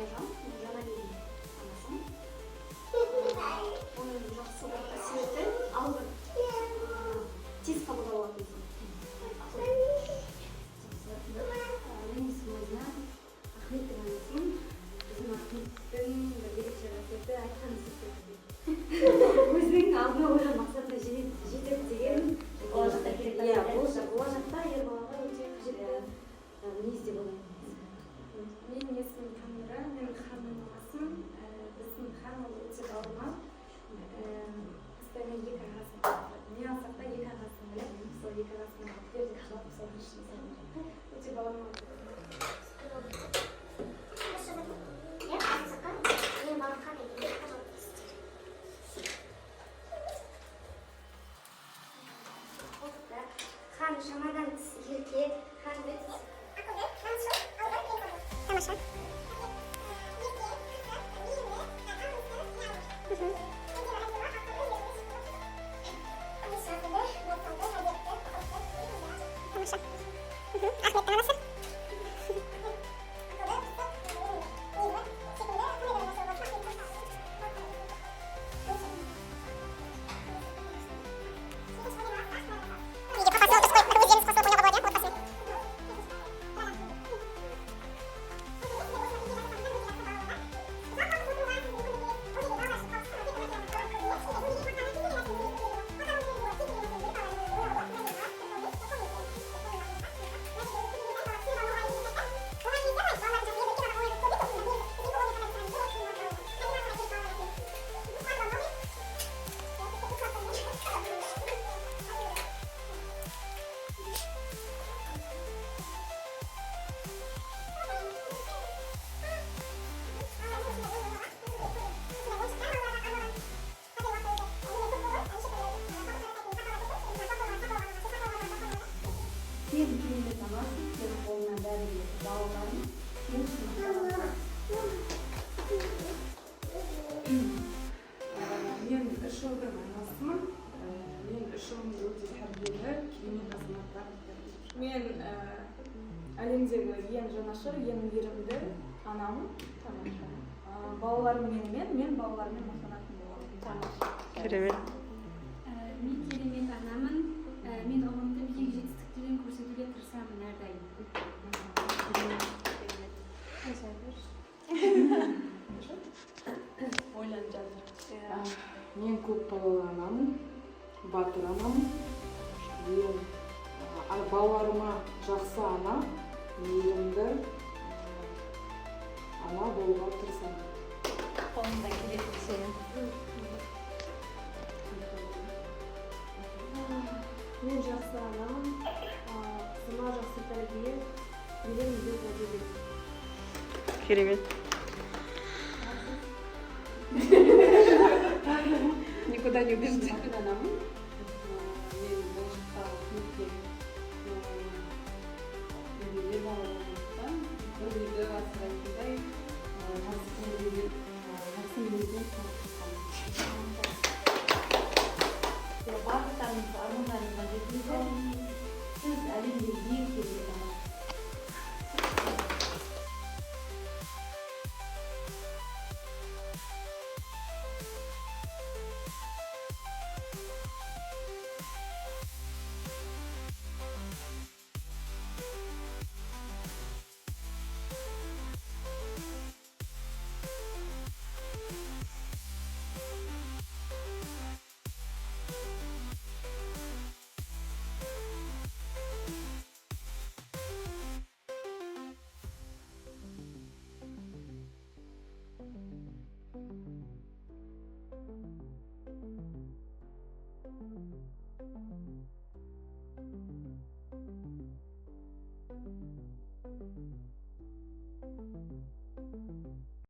Айжан, Жаналидің анасы. Оның жақсы бір қасиеті алғыр тез қабылдау алады. Менің есімім Айна, Ахметтің анасымын. Біздің Ахметтің бір ерекше қасиеті айтқан істеп өзінің алдына қойған мақсатына жетеді деген болашақта керек. Иә, болашақта ер балаға өте қажет мінез деп ойлаймын. Менің есімім Тамира, мен ханның анасымын. Біздің хан ол өте бауырмал. Постоянно екі ағасын қалады. Не алсақ та екі ағасын біледі. Сол екі ағасын алып бердік қалап, сол үшін өте бауырмал. Хан шамадан тыс ерке, хан өте тамаша. Ахметтің анасы. Сен керемет анасың, сенің қолыңнан бәрі келеді. Балаларың сен үшін Мен 3 жылдың анасымын. Мен 3 жылымды өте тәрбиелі, керемет азаматтар. Мен әлемдегі ең жанашыр, ең мейірімді анамын. Тамаша. Балаларым мен балаларыммен мақтанатын боламын. Тамаша. Керемет. Мен керемет анамын. Мен ұлымды биік жетістіктерін көрсетуге тырысамын әрдайым. Ойланып жатыр. Мен көп балалы анамын, батыр анамын. Мен балаларыма жақсы ана, мейірімді ана болуға тырысамын. Қолыңдан келетін сенің. Мен жақсы анамын. Қызыма жақсы тәрбие, беремін деп уәде беремін. Керемет. Никуда не убежишь. Батыр анамын. Мен болашақта үкіметке немере балаларымыздан бір үйді асырайтындай